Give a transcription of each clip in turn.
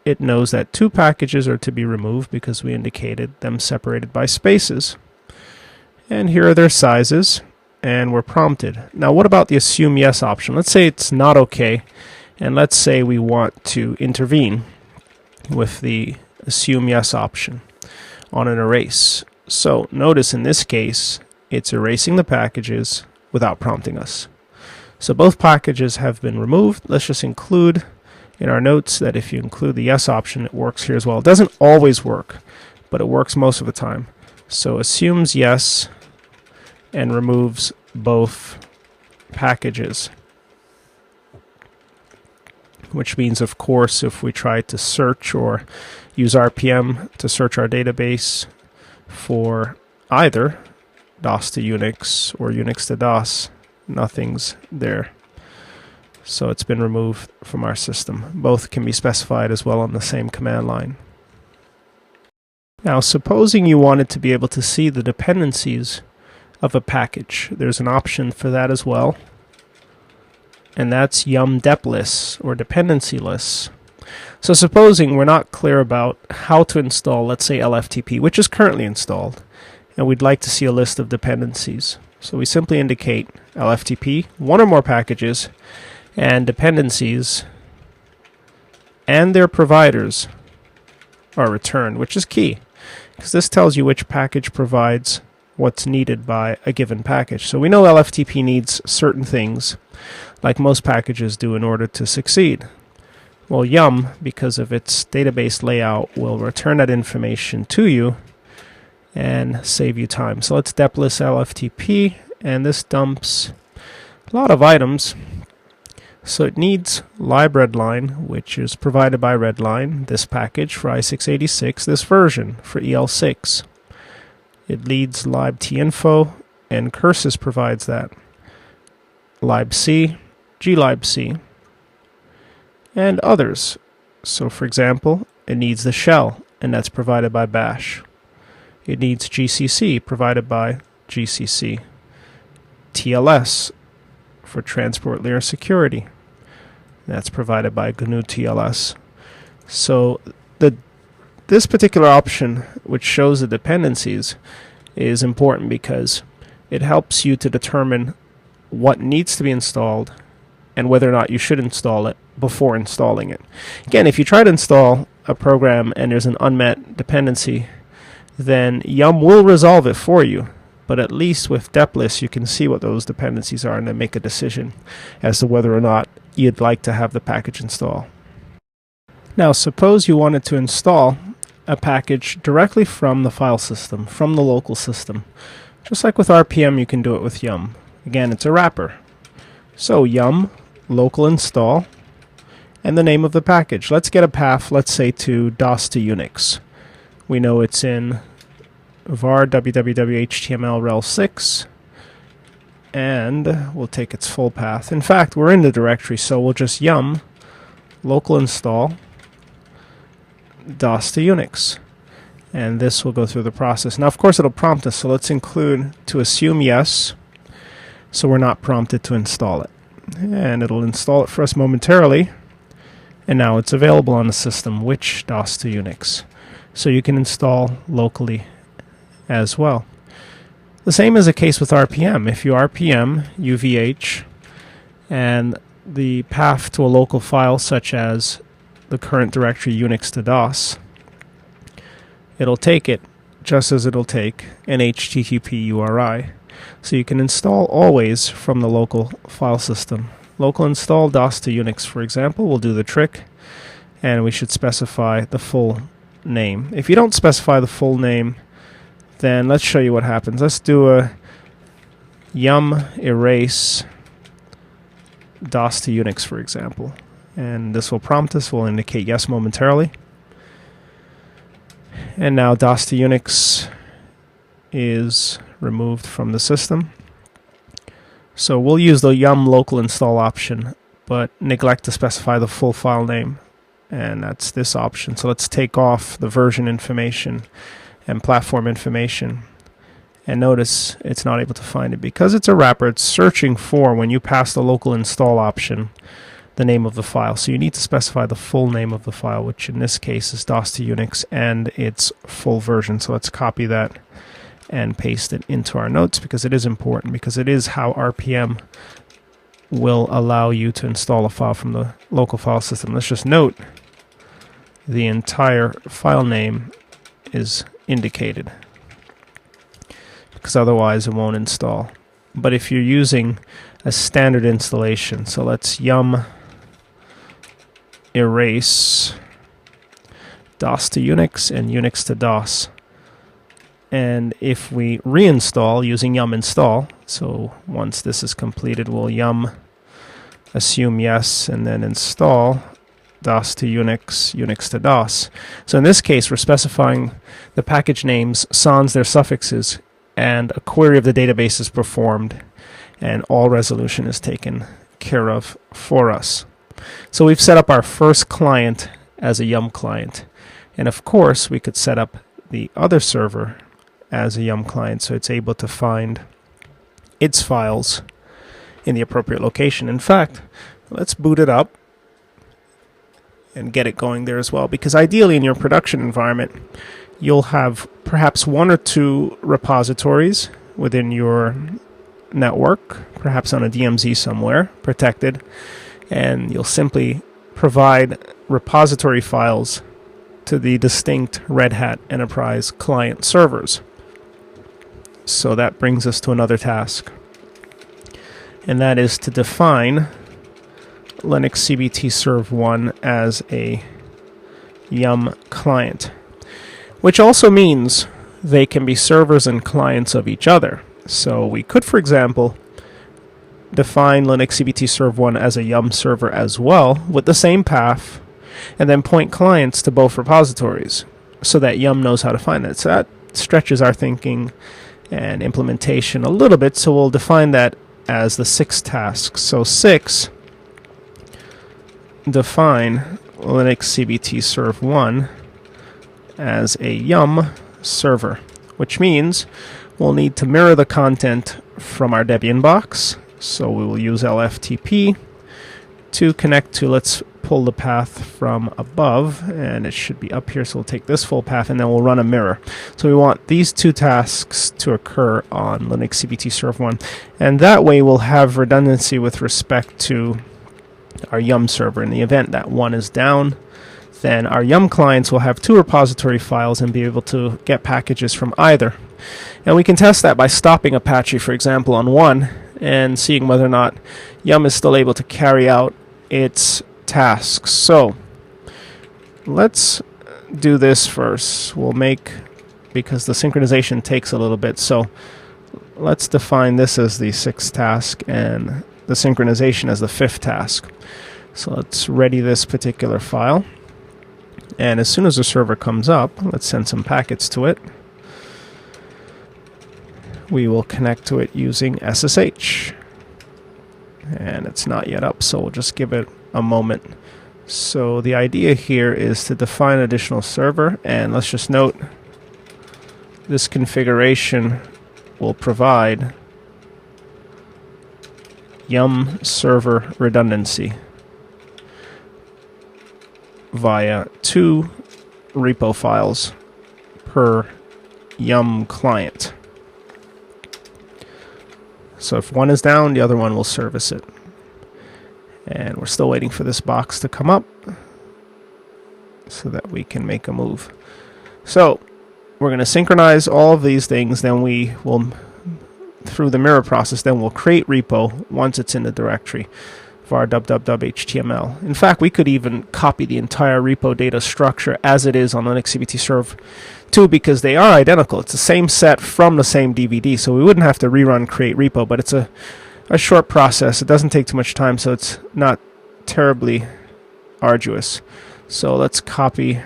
it knows that 2 packages are to be removed because we indicated them separated by spaces. And here are their sizes, and we're prompted. Now what about the assume yes option? Let's say it's not okay, and let's say we want to intervene with the assume yes option on an erase. So notice in this case, it's erasing the packages without prompting us. So both packages have been removed. Let's just include in our notes that if you include the yes option, it works here as well. It doesn't always work, but it works most of the time. So assumes yes and removes both packages. Which means, of course, if we try to search or use RPM to search our database for either DOS to Unix or Unix to DOS, nothing's there. So it's been removed from our system. Both can be specified as well on the same command line. Now, supposing you wanted to be able to see the dependencies of a package, there's an option for that as well, and that's yum dep lists or dependency lists. So supposing we're not clear about how to install, let's say LFTP, which is currently installed, and we'd like to see a list of dependencies. So we simply indicate LFTP, 1 or more packages, and dependencies and their providers are returned, which is key, because this tells you which package provides what's needed by a given package. So we know LFTP needs certain things, like most packages do, in order to succeed. Well, yum, because of its database layout, will return that information to you and save you time. So let's dep list LFTP, and this dumps a lot of items. So it needs libredline, which is provided by Redline, this package for i686, this version for EL6. It needs libtinfo, and Curses provides that. libc, glibc, and others. So for example, it needs the shell, and that's provided by bash. It needs GCC, provided by GCC. TLS, for transport layer security. That's provided by GNU TLS. So this particular option, which shows the dependencies, is important because it helps you to determine what needs to be installed and whether or not you should install it before installing it. Again, if you try to install a program and there's an unmet dependency, then yum will resolve it for you. But at least with deplist, you can see what those dependencies are and then make a decision as to whether or not you'd like to have the package install. Now, suppose you wanted to install a package directly from the file system, from the local system. Just like with RPM, you can do it with yum. Again, it's a wrapper. So yum, local install, and the name of the package. Let's get a path, let's say to DOS to Unix. We know it's in var www.html rel 6, and we'll take its full path. In fact, we're in the directory, so we'll just yum local install DOS to Unix, and this will go through the process. Now, of course, it'll prompt us, so let's include to assume yes, so we're not prompted to install it. And it'll install it for us momentarily, and now it's available on the system, which DOS to Unix. So you can install locally as well. The same is the case with RPM. If you RPM UVH and the path to a local file such as the current directory Unix to DOS, it'll take it just as it'll take an HTTP URI. So you can install always from the local file system. Local install DOS to Unix, for example, will do the trick, and we should specify the full name. If you don't specify the full name, then let's show you what happens. Let's do a yum erase DOS to Unix, for example. And this will prompt us, will indicate yes momentarily. And now DOS to Unix is removed from the system. So we'll use the yum local install option, but neglect to specify the full file name. And that's this option. So let's take off the version information and platform information. And notice it's not able to find it. Because it's a wrapper, it's searching for, when you pass the local install option, the name of the file. So you need to specify the full name of the file, which in this case is DOS to Unix and its full version. So let's copy that and paste it into our notes, because it is important, because it is how RPM will allow you to install a file from the local file system. Let's just note the entire file name is indicated, because otherwise it won't install. But if you're using a standard installation, so let's yum erase DOS to Unix and Unix to DOS. And if we reinstall using yum install, so once this is completed, we'll yum assume yes and then install DOS to Unix, Unix to DOS. So in this case, we're specifying the package names, sans their suffixes, and a query of the database is performed, and all resolution is taken care of for us. So we've set up our first client as a yum client. And of course, we could set up the other server as a yum client, so it's able to find its files in the appropriate location. In fact, let's boot it up and get it going there as well, because ideally in your production environment you'll have perhaps one or two repositories within your network, perhaps on a DMZ somewhere protected, and you'll simply provide repository files to the distinct Red Hat Enterprise client servers. So that brings us to another task, and that is to define Linux CBT Serve 1 as a yum client, which also means they can be servers and clients of each other. So we could, for example, define Linux CBT Serve 1 as a yum server as well with the same path, and then point clients to both repositories so that yum knows how to find it. So that stretches our thinking and implementation a little bit, so we'll define that as the 6th task. So 6, define Linux CBT Serve 1 as a yum server, which means we'll need to mirror the content from our Debian box. So we will use LFTP to connect to, let's pull the path from above, and it should be up here, so we'll take this full path and then we'll run a mirror. So we want these two tasks to occur on Linux CBT Serve 1, and that way we'll have redundancy with respect to our yum server. In the event that one is down, then our yum clients will have two repository files and be able to get packages from either. And we can test that by stopping Apache, for example, on one and seeing whether or not yum is still able to carry out its tasks. So let's do this first. We'll make, because the synchronization takes a little bit, so let's define this as the 6th task and the synchronization as the 5th task. So let's ready this particular file, and as soon as the server comes up, let's send some packets to it. We will connect to it using SSH, and it's not yet up, so we'll just give it a moment. So the idea here is to define an additional server, and let's just note this configuration will provide yum server redundancy via 2 repo files per yum client. So if one is down, the other one will service it. And we're still waiting for this box to come up so that we can make a move. So we're going to synchronize all of these things, then we will, through the mirror process, then we'll create repo once it's in the directory var www.html. In fact, we could even copy the entire repo data structure as it is on Linux CBT Serve 2, because they are identical. It's the same set from the same DVD, so we wouldn't have to rerun create repo, but it's a short process. It doesn't take too much time, so it's not terribly arduous. So let's copy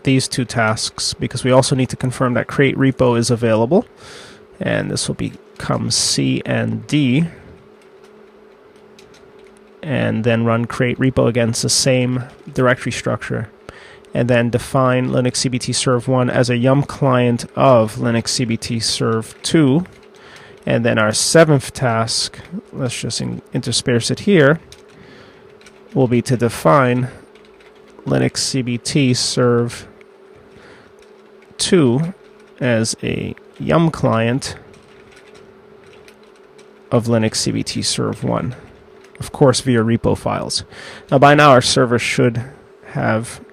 these 2 tasks, because we also need to confirm that create repo is available, and this will become C and D, and then run create repo against the same directory structure, and then define Linux CBT Serve 1 as a yum client of Linux CBT Serve 2. And then our 7th task, let's just intersperse it here, will be to define Linux CBT serve 2 as a yum client of Linux CBT serve 1, of course via repo files. Now by now our server should have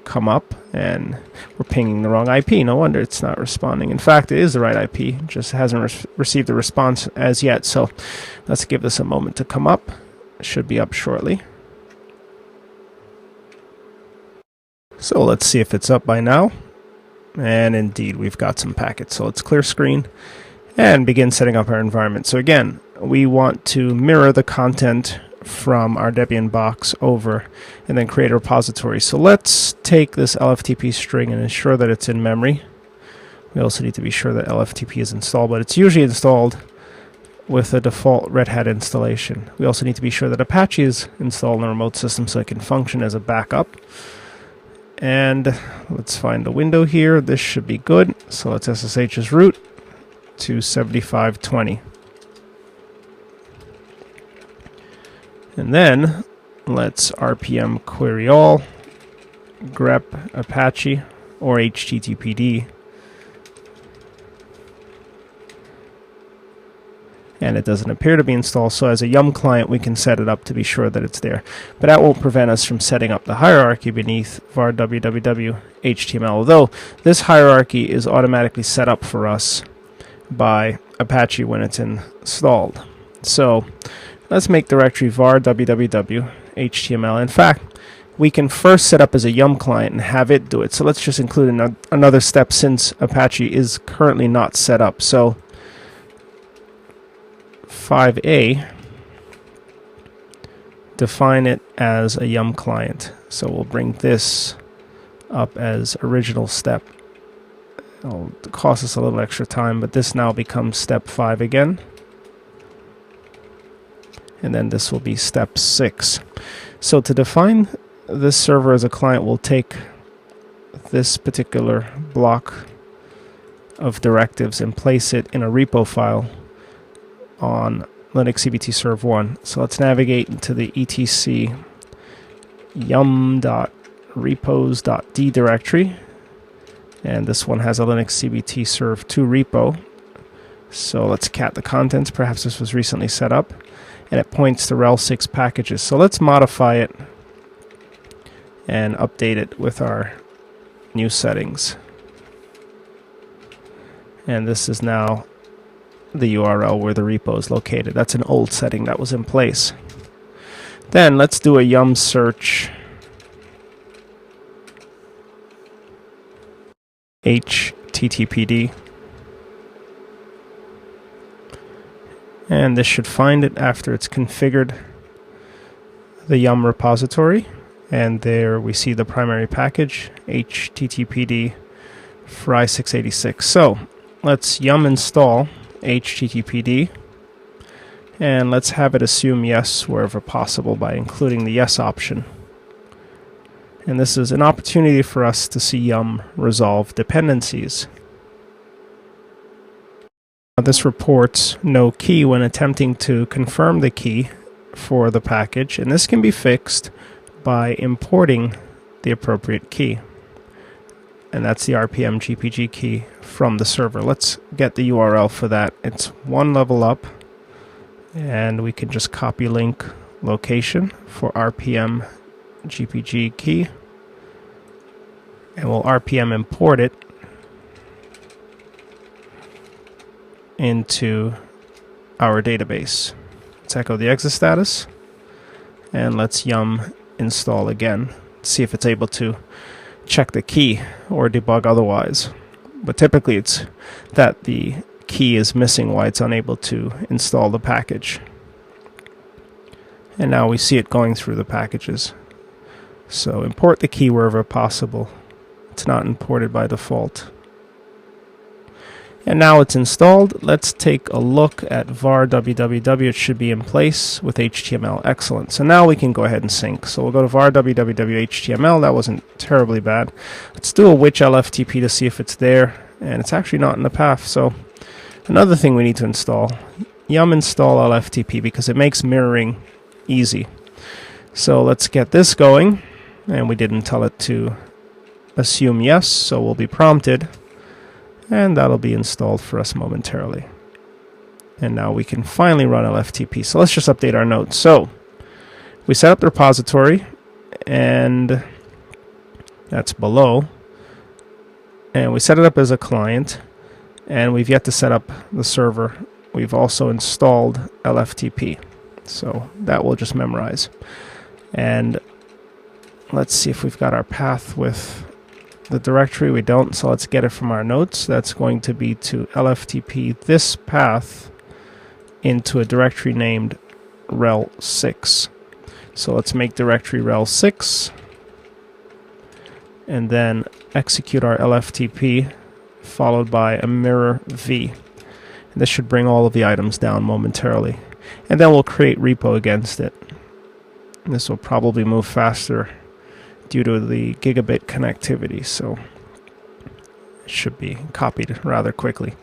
come up, and we're pinging the wrong IP. No wonder it's not responding. In fact, it is the right IP, it just hasn't received a response as yet. So let's give this a moment to come up. It should be up shortly. So let's see if it's up by now. And indeed, we've got some packets. So let's clear screen and begin setting up our environment. So again, we want to mirror the content from our Debian box over and then create a repository. So let's take this LFTP string and ensure that it's in memory. We also need to be sure that LFTP is installed, but it's usually installed with a default Red Hat installation. We also need to be sure that Apache is installed on a remote system so it can function as a backup. And let's find the window here. This should be good. So let's SSH as root to 7520. And then let's RPM query all, grep Apache or HTTPD. And it doesn't appear to be installed, so as a yum client we can set it up to be sure that it's there. But that won't prevent us from setting up the hierarchy beneath var www html, although this hierarchy is automatically set up for us by Apache when it's installed. So let's make directory var www html. In fact, we can first set up as a yum client and have it do it. So let's just include another step since Apache is currently not set up. So 5a, define it as a yum client. So we'll bring this up as original step. It'll cost us a little extra time, but this now becomes step 5 again. And then this will be step 6. So to define this server as a client, we'll take this particular block of directives and place it in a repo file on Linux CBT serve 1. So let's navigate into the etc yum.repos.d directory, and this one has a Linux CBT serve 2 repo. So let's cat the contents. Perhaps this was recently set up, and it points to RHEL 6 packages. So let's modify it and update it with our new settings. And this is now the URL where the repo is located. That's an old setting that was in place. Then let's do a yum search HTTPD, and this should find it after it's configured the yum repository, and there we see the primary package HTTPD fry 686. So let's yum install HTTPD, and let's have it assume yes wherever possible by including the yes option. And this is an opportunity for us to see yum resolve dependencies. Now this reports no key when attempting to confirm the key for the package, and this can be fixed by importing the appropriate key. And that's the RPM GPG key from the server. Let's get the URL for that. It's one level up, and we can just copy link location for RPM GPG key, and we'll RPM import it into our database. Let's echo the exit status, and let's yum install again. See if it's able to check the key or debug otherwise. But typically it's that the key is missing why it's unable to install the package. And now we see it going through the packages. So import the key wherever possible. It's not imported by default. And now it's installed. Let's take a look at var www. It should be in place with HTML. Excellent. So now we can go ahead and sync. So we'll go to var www HTML. That wasn't terribly bad. Let's do a which LFTP to see if it's there. And it's actually not in the path. So another thing we need to install, yum install LFTP, because it makes mirroring easy. So let's get this going, and we didn't tell it to assume yes, so we'll be prompted, and that'll be installed for us momentarily. And now we can finally run LFTP. So let's just update our nodes. So we set up the repository, and that's below, and we set it up as a client, and we've yet to set up the server. We've also installed LFTP, so that we'll just memorize. And let's see if we've got our path with the directory. We don't, so let's get it from our notes. That's going to be to LFTP this path into a directory named RHEL 6. So let's make directory RHEL 6 and then execute our LFTP followed by a mirror v. And this should bring all of the items down momentarily. And then we'll create repo against it. And this will probably move faster due to the gigabit connectivity, so it should be copied rather quickly.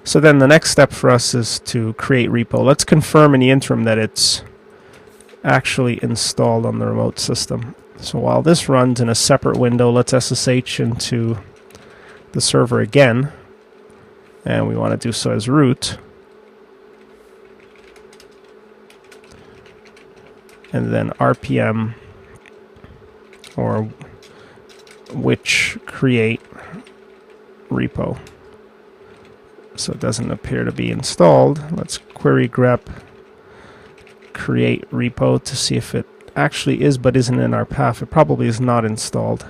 So then the next step for us is to create repo. Let's confirm in the interim that it's actually installed on the remote system. So while this runs in a separate window, let's SSH into the server again, and we want to do so as root. And then RPM or which create repo. So it doesn't appear to be installed. Let's query grep create repo to see if it actually is but isn't in our path. It probably is not installed.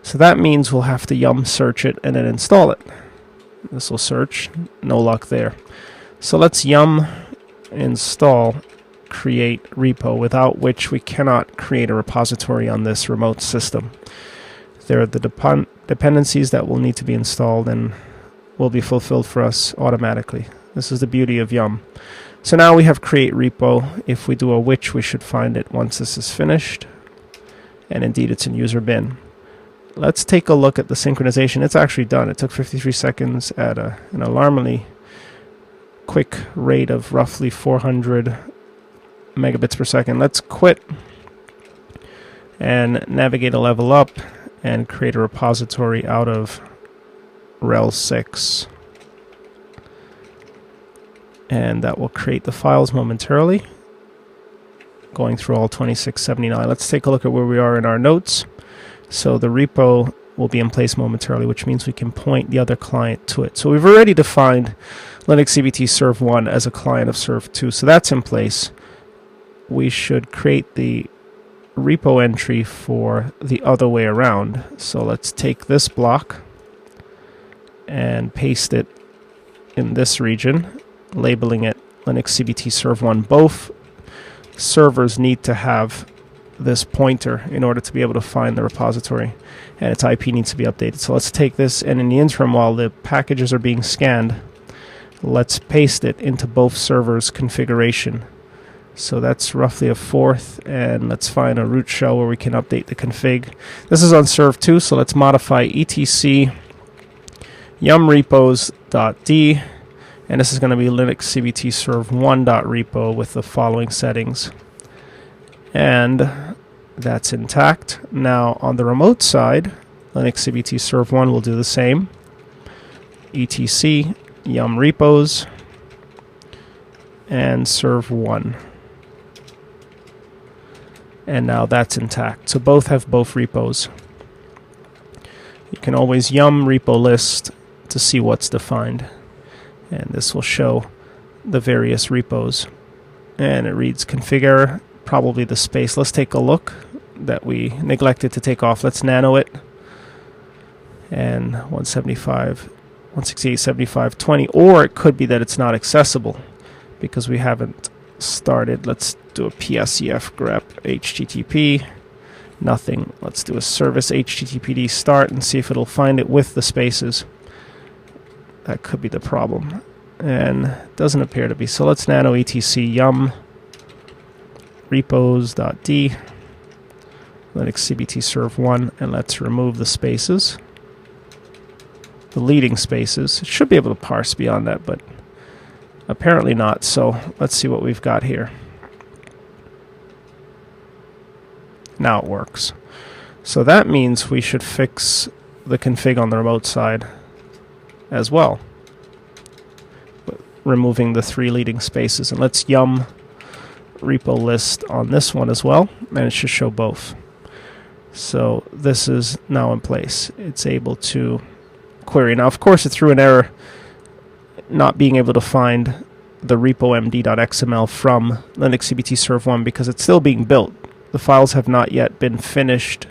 So that means we'll have to yum search it and then install it. This will search, no luck there. So let's yum install create repo, without which we cannot create a repository on this remote system. There are the dependencies that will need to be installed and will be fulfilled for us automatically. This is the beauty of yum. So now we have create repo. If we do a which, we should find it once this is finished. And indeed, it's in user bin. Let's take a look at the synchronization. It's actually done. It took 53 seconds at an alarmingly quick rate of roughly 400 megabits per second. Let's quit and navigate a level up and create a repository out of RHEL 6. And that will create the files momentarily, going through all 2679. Let's take a look at where we are in our notes. So the repo will be in place momentarily, which means we can point the other client to it. So we've already defined Linux CBT Serv 1 as a client of Serv 2, so that's in place. We should create the repo entry for the other way around. So let's take this block and paste it in this region, labeling it Linux CBT Serv 1. Both servers need to have this pointer in order to be able to find the repository, and its IP needs to be updated. So let's take this, and in the interim, while the packages are being scanned, let's paste it into both servers' configuration. So that's roughly a fourth, and let's find a root shell where we can update the config. This is on Serv 2, so let's modify etc yum repos.d, and this is going to be Linux CBT Serv 1.repo with the following settings. And that's intact. Now on the remote side, Linux CBT Serv 1 will do the same. etc yum repos and Serv 1. And now that's intact. So both have both repos. You can always yum repo list to see what's defined. And this will show the various repos. And it reads config error, probably the space. Let's take a look that we neglected to take off. Let's nano it. And 168.75.20. Or it could be that it's not accessible because we haven't started. Let's do a psef grep http. Nothing. Let's do a service httpd start and see if it'll find it with the spaces. That could be the problem. And it doesn't appear to be. So let's nano etc yum repos.d Linux CBT Serv 1, and let's remove the spaces, the leading spaces. It should be able to parse beyond that, but apparently not. So let's see what we've got here. Now it works. So that means we should fix the config on the remote side as well, removing the 3 leading spaces. And let's yum repo list on this one as well, and it should show both. So this is now in place. It's able to query. Now, of course, it threw an error not being able to find the repo md.xml from Linux CBT Serve 1 because it's still being built. The files have not yet been finished,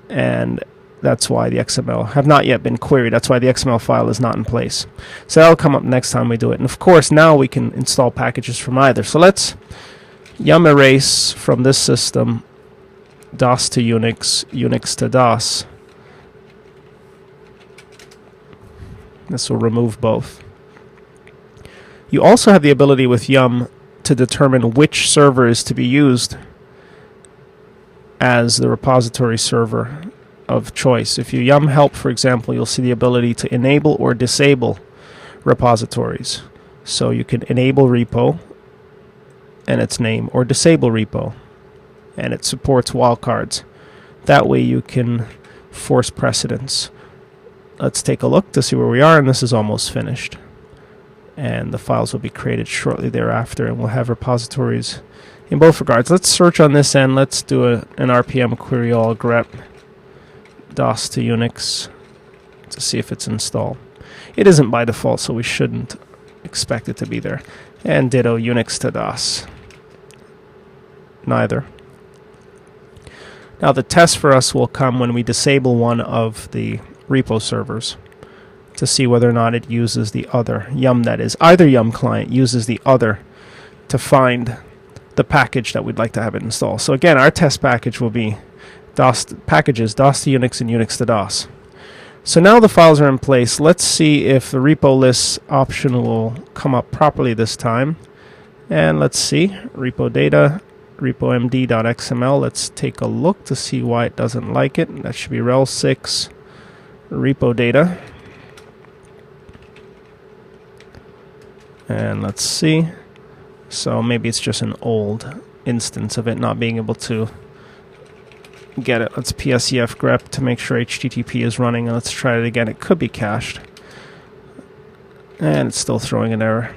and that's why the XML have not yet been queried. That's why the XML file is not in place. So that'll come up next time we do it. And of course, now we can install packages from either. So let's yum erase from this system DOS to Unix, Unix to DOS. This will remove both. You also have the ability with yum to determine which server is to be used as the repository server of choice. If you yum help, for example, you'll see the ability to enable or disable repositories. So you can enable repo and its name, or disable repo, and it supports wildcards. That way you can force precedence. Let's take a look to see where we are, and this is almost finished. And the files will be created shortly thereafter, and we'll have repositories in both regards. Let's search on this end. Let's do an RPM query all grep DOS to Unix to see if it's installed. It isn't by default, so we shouldn't expect it to be there. And ditto Unix to DOS. Neither. Now the test for us will come when we disable one of the repo servers to see whether or not it uses the other. Yum, that is. Either yum client uses the other to find the package that we'd like to have it install. So again, our test package will be DOS packages, DOS to Unix and Unix to DOS. So now the files are in place. Let's see if the repo list option will come up properly this time. And let's see, repo data, repo md.xml. Let's take a look to see why it doesn't like it. That should be RHEL 6 repo data. And let's see. So maybe it's just an old instance of it not being able to get it. Let's psef grep to make sure HTTP is running, and let's try it again. It could be cached. And it's still throwing an error.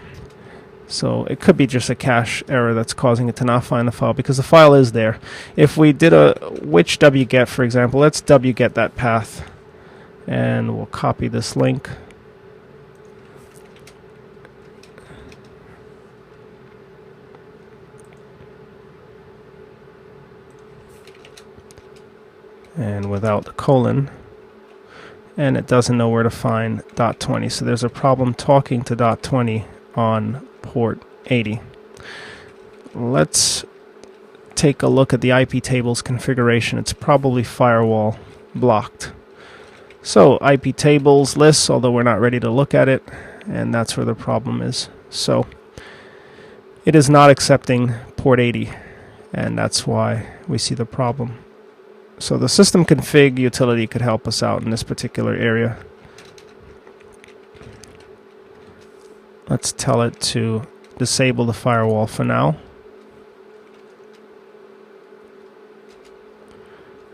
So it could be just a cache error that's causing it to not find the file, because the file is there. If we did a which wget, for example, let's wget that path, and we'll copy this link. And without the colon, and it doesn't know where to find .20, so there's a problem talking to .20 on port 80. Let's take a look at the IP tables configuration. It's probably firewall blocked. So IP tables lists, although we're not ready to look at it, and that's where the problem is. So it is not accepting port 80, and that's why we see the problem. So the system config utility could help us out in this particular area. Let's tell it to disable the firewall for now.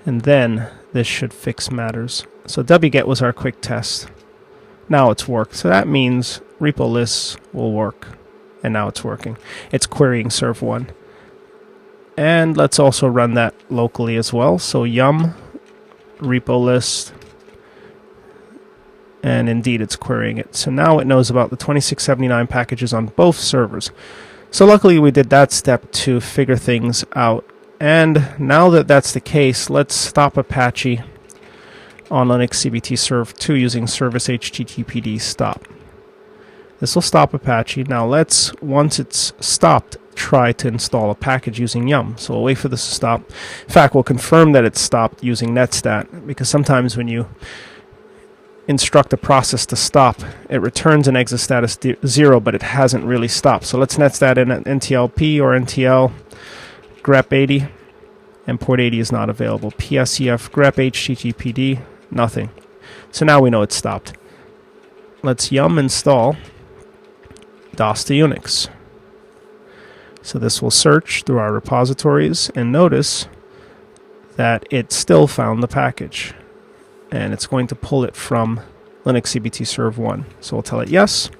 And then this should fix matters. So wget was our quick test. Now it's worked. So that means repo lists will work. And now it's working. It's querying serve 1. And let's also run that locally as well. So yum repo list, and indeed it's querying it. So now it knows about the 2679 packages on both servers. So luckily we did that step to figure things out. And now that that's the case, let's stop Apache on Linux CBT Serve 2 using service httpd stop. This will stop Apache. Now let's, once it's stopped, try to install a package using yum. So we'll wait for this to stop. In fact, we'll confirm that it's stopped using netstat, because sometimes when you instruct a process to stop, it returns an exit status 0, but it hasn't really stopped. So let's netstat in at ntlp or ntl grep 80, and port 80 is not available. psef grep httpd, nothing. So now we know it's stopped. Let's yum install DOS to Unix. So this will search through our repositories, and notice that it still found the package, and it's going to pull it from Linux CBT serve 1. So we'll tell it yes,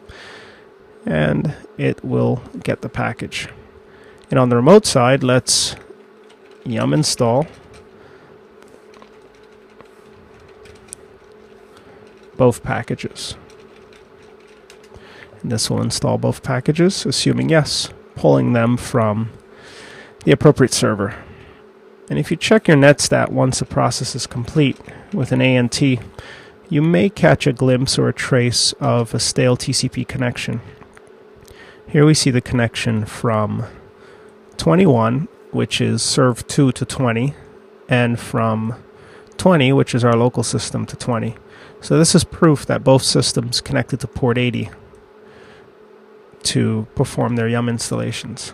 and it will get the package. And on the remote side, let's yum install both packages. And this will install both packages, assuming yes, pulling them from the appropriate server. And if you check your netstat once the process is complete with an ANT, you may catch a glimpse or a trace of a stale TCP connection. Here we see the connection from 21, which is serve 2 to 20, and from 20, which is our local system, to 20. So this is proof that both systems connected to port 80 to perform their yum installations.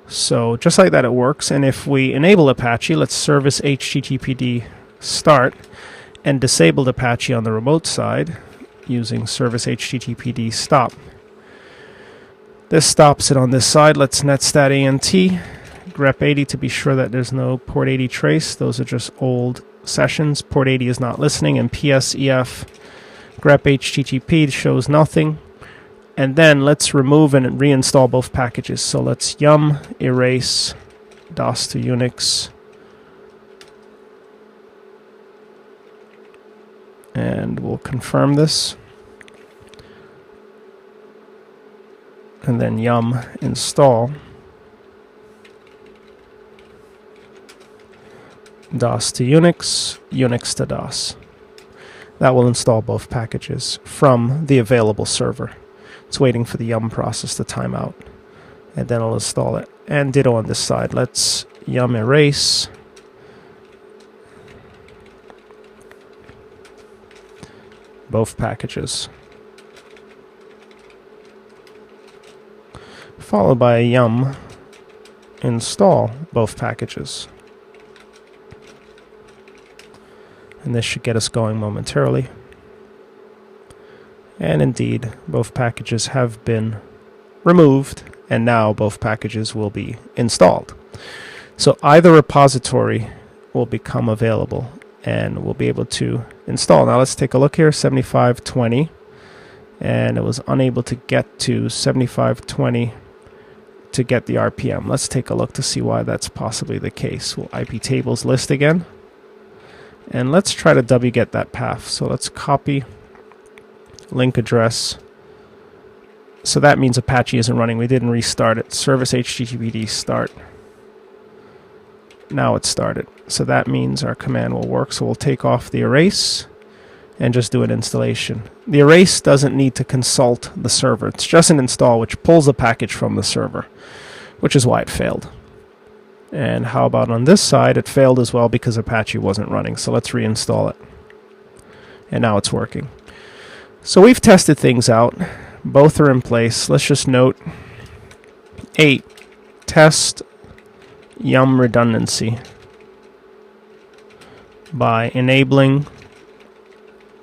So just like that it works, and if we enable Apache, let's service HTTPD start and disable Apache on the remote side using service HTTPD stop. This stops it on this side. Let's netstat ANT grep 80 to be sure that there's no port 80 trace. Those are just old sessions. Port 80 is not listening, and PSEF grep HTTP shows nothing. And then let's remove and reinstall both packages. So let's yum erase DOS to Unix, and we'll confirm this, and then yum install DOS to Unix, Unix to DOS. That will install both packages from the available server. It's waiting for the yum process to time out, and then it'll install it. And ditto on this side. Let's yum erase both packages, followed by a yum install both packages. And this should get us going momentarily. And indeed, both packages have been removed, and now both packages will be installed. So either repository will become available, and we'll be able to install. Now let's take a look here, 7520, and it was unable to get to 7520 to get the RPM. Let's take a look to see why that's possibly the case. We'll IP tables list again, and let's try to wget that path. So let's copy link address. So that means Apache isn't running. We didn't restart it. Service HTTPD start. Now it's started. So that means our command will work. So we'll take off the erase and just do an installation. The erase doesn't need to consult the server. It's just an install which pulls the package from the server, which is why it failed. And how about on this side? It failed as well because Apache wasn't running. So let's reinstall it. And now it's working. So we've tested things out. Both are in place. Let's just note 8, test yum redundancy by enabling,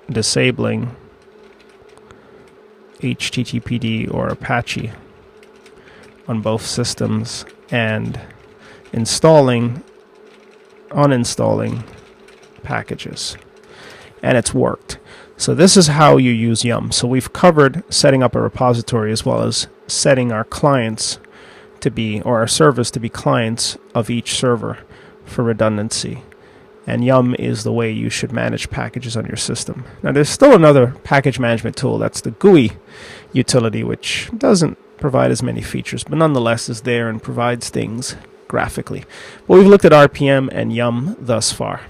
disabling HTTPD or Apache on both systems, and installing, uninstalling packages. And it's worked. So this is how you use yum. So we've covered setting up a repository as well as setting our clients to be, or our servers to be clients of each server for redundancy. And yum is the way you should manage packages on your system. Now there's still another package management tool, that's the GUI utility, which doesn't provide as many features, but nonetheless is there and provides things graphically. But we've looked at RPM and yum thus far.